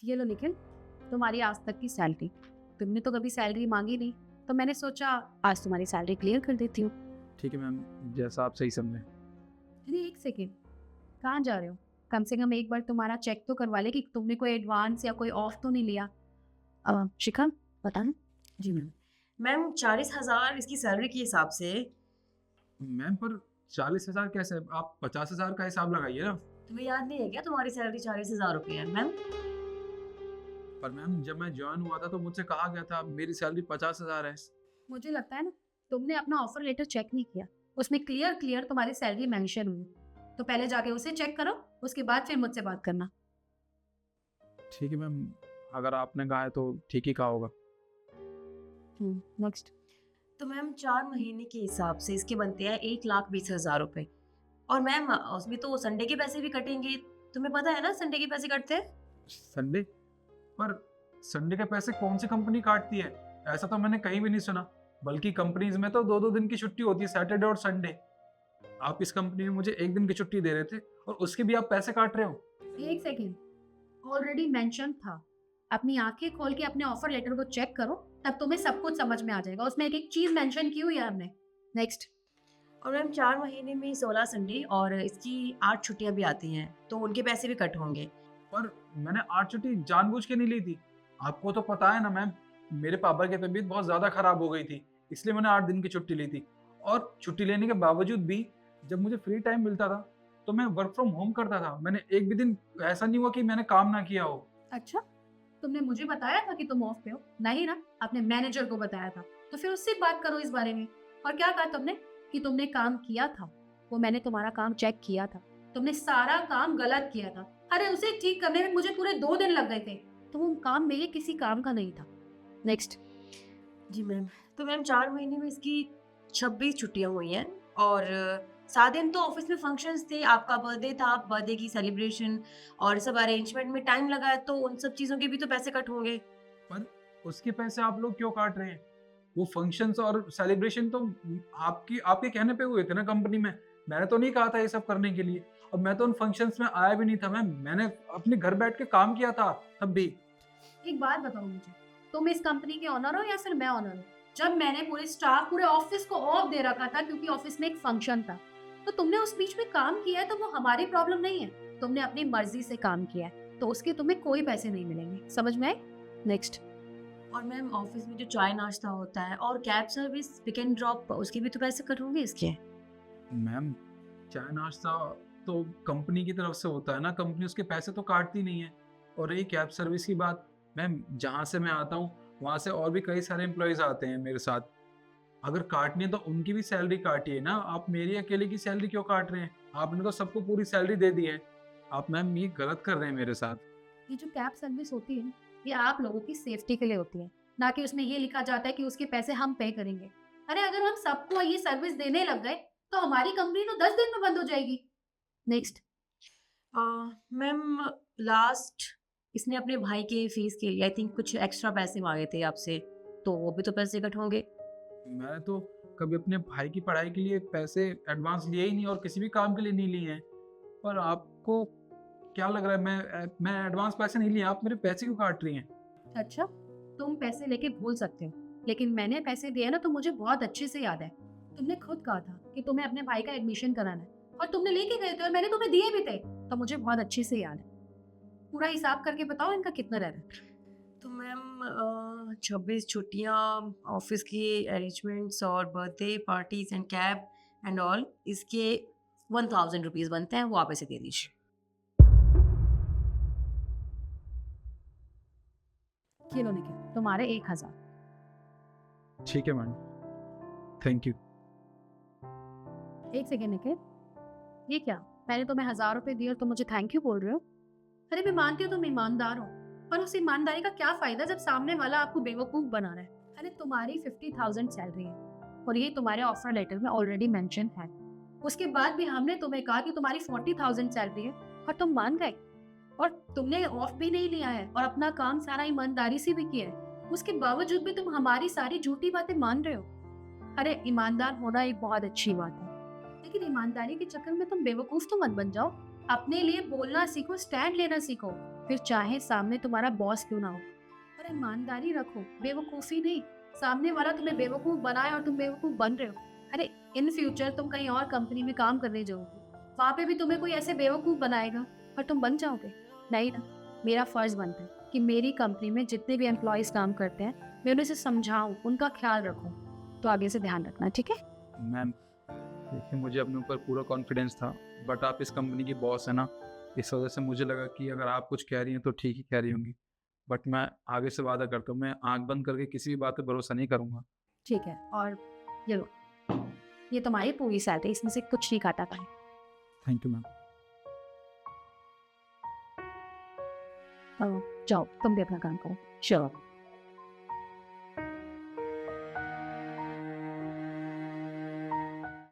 ये लो निखिल, तुम्हारी आज तक की सैलरी। तुमने तो कभी सैलरी मांगी नहीं, तो मैंने सोचा आज तुम्हारी सैलरी क्लियर कर देती हूँ। ठीक है मैम, जैसा आप सही समझें। अरे एक सेकेंड, कहाँ जा रहे हो? कम से कम एक बार तुम्हारा चेक तो करवा ले कि तुमने कोई एडवांस या कोई ऑफ तो नहीं लिया। शिखा, बता ना। जी मैम। मैम 40,000 इसकी सैलरी के हिसाब से। मैम पर 40,000 कैसे? आप 50,000 का हिसाब लगाइए ना। तुम्हें याद नहीं है क्या तुम्हारी सैलरी 40,000 रुपये है मैम? पर मैम जब मैं ज्वाइन हुआ था तो मुझसे कहा गया था मेरी सैलरी 50,000 है। मुझे लगता है ना तुमने अपना ऑफर लेटर चेक नहीं किया, उसमें क्लियर क्लियर तुम्हारी सैलरी मेंशन हुई। तो पहले जाके उसे चेक करो, उसके बाद फिर मुझसे बात करना। ठीक है मैम, अगर आपने कहा है तो ठीक ही कहा होगा। नेक्स्ट। तो मैम 4 महीने के हिसाब से इसके बनते हैं 1,20,000 रुपये। और मैम उसमें तो संडे के पैसे भी कटेंगे। तुम्हें पता है ना संडे के पैसे कटते हैं? संडे? पर संडे के पैसे कौन सी कंपनी काटती है? ऐसा तो मैंने कहीं भी नहीं सुना। बल्कि कंपनीज में तो 2-2 दिन की छुट्टी होती है, सैटरडे और संडे। आप इस कंपनी में मुझे 1 दिन की छुट्टी दे रहे थे और उसके भी आप पैसे काट रहे हो। एक सेकेंड, ऑलरेडी मेंशन था। अपनी आंखें खोल के अपने ऑफर लेटर को चेक करो, तब तुम्हें सब कुछ समझ में आ जाएगा। उसमें एक एक चीज मेंशन की हुई है हमने। नेक्स्ट। और मैम 4 महीने में 16 संडे और इसकी 8 छुट्टियां भी आती हैं, तो उनके पैसे भी कट होंगे। पर मैंने 8 छुट्टी जानबूझ के नहीं ली थी। आपको तो पता है ना मैम, मेरे पापा की तबीयत बहुत ज्यादा खराब हो गई थी, इसलिए मैंने 8 दिन की छुट्टी ली थी। और छुट्टी लेने के बावजूद भी जब मुझे फ्री टाइम मिलता था तो मैं वर्क फ्रॉम होम करता था। मैंने एक भी दिन ऐसा नहीं हुआ कि मैंने काम ना किया हो। अच्छा, तुमने मुझे बताया था कि तुम ऑफ पे हो? नहीं ना, अपने मैनेजर को बताया था। तो फिर उससे बात करो इस बारे में। और क्या कहा तुमने? कि तुमने काम किया था। वो मैंने तुम्हारा काम चेक किया था, तुमने सारा काम गलत किया था। अरे उसे ठीक करने में मुझे पूरे 2 दिन लग गए थे। तो वो काम मेरे किसी काम का नहीं था। नेक्स्ट। जी मैम। तो मैम 4 महीने में इसकी 26 छुट्टियां हुई हैं। और 7 दिन तो ऑफिस में फंक्शंस थे, आपका बर्थडे था, बर्थडे की सेलिब्रेशन और सब अरेंजमेंट में टाइम लगा है, तो उन सब चीज़ों के भी तो पैसे कट होंगे। पर उसके पैसे आप लोग क्यों काट रहे हैं? वो फंक्शंस और सेलिब्रेशन तो आपकी आपके कहने पे हुए थे ना कंपनी में। मैंने तो नहीं कहा था ये सब करने के लिए। और मैं तो उन फंक्शंस में आया भी नहीं था मैम। मैंने अपने घर बैठ के काम किया था तब भी। एक बात बताओ मुझे, तुम इस कंपनी के ऑनर हो या फिर मैं ऑनर हूँ? जब मैंने पूरे स्टाफ पूरे ऑफिस को ऑफ दे रखा था क्योंकि ऑफिस में एक फंक्शन था, तो तुमने उस बीच में काम किया है, तो वो हमारी प्रॉब्लम नहीं है। तुमने अपनी मर्जी से काम किया है, तो उसके तुम्हें कोई पैसे नहीं मिलेंगे। समझ में आए? नेक्स्ट। और मैम ऑफिस में जो चाय नाश्ता होता है और cab service pick and drop, उसके भी तो पैसे कट होंगे इसके। मैम चाय नाश्ता तो कंपनी की तरफ से होता है ना, कंपनी उसके पैसे तो काटती नहीं है। और रही कैब सर्विस की बात, मैम जहाँ से मैं आता हूँ वहाँ से और भी कई सारे एम्प्लॉयज़ आते हैं मेरे साथ। अगर काटनी है तो उनकी भी सैलरी काटिए ना। आप मेरी अकेले की सैलरी क्यों काट रहे हैं? आपने तो सबको पूरी सैलरी दे दी है। आप मैम ये गलत कर रहे हैं मेरे साथ। ये जो कैब सर्विस होती है ना, ये आप लोगों की सेफ्टी के लिए होती है, ना कि उसमें ये लिखा जाता है कि उसके पैसे हम पे करेंगे। अरे अगर हम सबको ये सर्विस देने लग गए, तो हमारी कंपनी तो 10 दिन में बंद हो जाएगी। नेक्स्ट। मैम लास्ट इसने अपने भाई के फीस के लिए आई थिंक कुछ एक्स्ट्रा पैसे मांगे थे आपसे, तो वो भी तो पैसे कट होंगे। मैंने तो कभी अपने भाई की पढ़ाई के लिए पैसे एडवांस लिए ही नहीं और किसी भी काम के लिए नहीं लिए हैं। पर आपको क्या लग रहा है मैं एडवांस पैसे नहीं लिए? आप मेरे पैसे क्यों काट रही हैं? अच्छा, तुम पैसे लेके भूल सकते हो, लेकिन मैंने पैसे दिए ना, तो मुझे बहुत अच्छे से याद है। तुमने खुद कहा था कि तुम्हें अपने भाई का एडमिशन कराना है, और तुमने लेके गए थे और मैंने तुम्हें दिए भी थे। तो मुझे बहुत अच्छे से याद है। पूरा हिसाब करके बताओ इनका कितना रह रहा है। तो मैम 26 छुट्टियाँ, ऑफिस की अरेंजमेंट्स और birthday parties and cab and all, इसके 1,000 रुपीज़ बनते हैं, वो आप ऐसे दे दीजिए। ये लो निखिल, तुम्हारे 1,000। ठीक है मैम, थैंक यू। एक सेकेंड निखिल, ये क्या? मैंने तुम्हें 1,000 रुपए दिए और तुम मुझे थैंक यू बोल रहे हो? अरे मैं मानती हूँ तुम ईमानदार हो, पर उस ईमानदारी का क्या फायदा जब सामने वाला आपको बेवकूफ बना रहा है? अरे तुम्हारी 50,000 सैलरी है और ये तुम्हारे ऑफर लेटर में ऑलरेडी मेंशन है। उसके बाद भी हमने तुम्हें कहा कि तुम्हारी 40,000 सैलरी है, और तुम मान गए। और तुमने ऑफ भी नहीं लिया है और अपना काम सारा ईमानदारी से भी किया है। उसके बावजूद भी तुम हमारी सारी झूठी बातें मान रहे हो। अरे ईमानदार होना एक बहुत अच्छी बात है, लेकिन ईमानदारी के चक्कर में तुम बेवकूफ तो मत बन जाओ। अपने लिए बोलना सीखो, स्टैंड लेना सीखो। फिर चाहे सामने तुम्हारा बॉस क्यों ना हो। पर ईमानदारी रखो, बेवकूफ़ी नहीं। सामने वाला तुम्हें बेवकूफ़ बनाए और तुम बेवकूफ़ बन रहे हो। अरे इन फ्यूचर तुम कहीं और कंपनी में काम करने जाओगे, वहाँ पे भी तुम्हें कोई ऐसे बेवकूफ़ बनाएगा और तुम बन जाओगे। नहीं ना, मेरा फ़र्ज़ बनता है कि मेरी कंपनी में जितने भी एम्प्लॉयज़ काम करते हैं मैं उन्हें से समझाऊँ, उनका ख्याल रखूँ। तो आगे से ध्यान रखना, ठीक है? मैम देखिए, मुझे अपने ऊपर पूरा कॉन्फिडेंस था, बट आप इस कंपनी की बॉस है ना, इस वजह से मुझे लगा कि अगर आप कुछ कह रही हैं तो ठीक ही कह रही होंगी। बट मैं आगे से वादा करता हूँ, मैं आँख बंद करके किसी भी बात पे भरोसा नहीं करूँगा। ठीक है। और ये लो, ये तुम्हारी पूरी सैलरी, इसमें से कुछ नहीं काटा था। Thank you ma'am. जाओ तुम भी अपना काम करो। श्योर।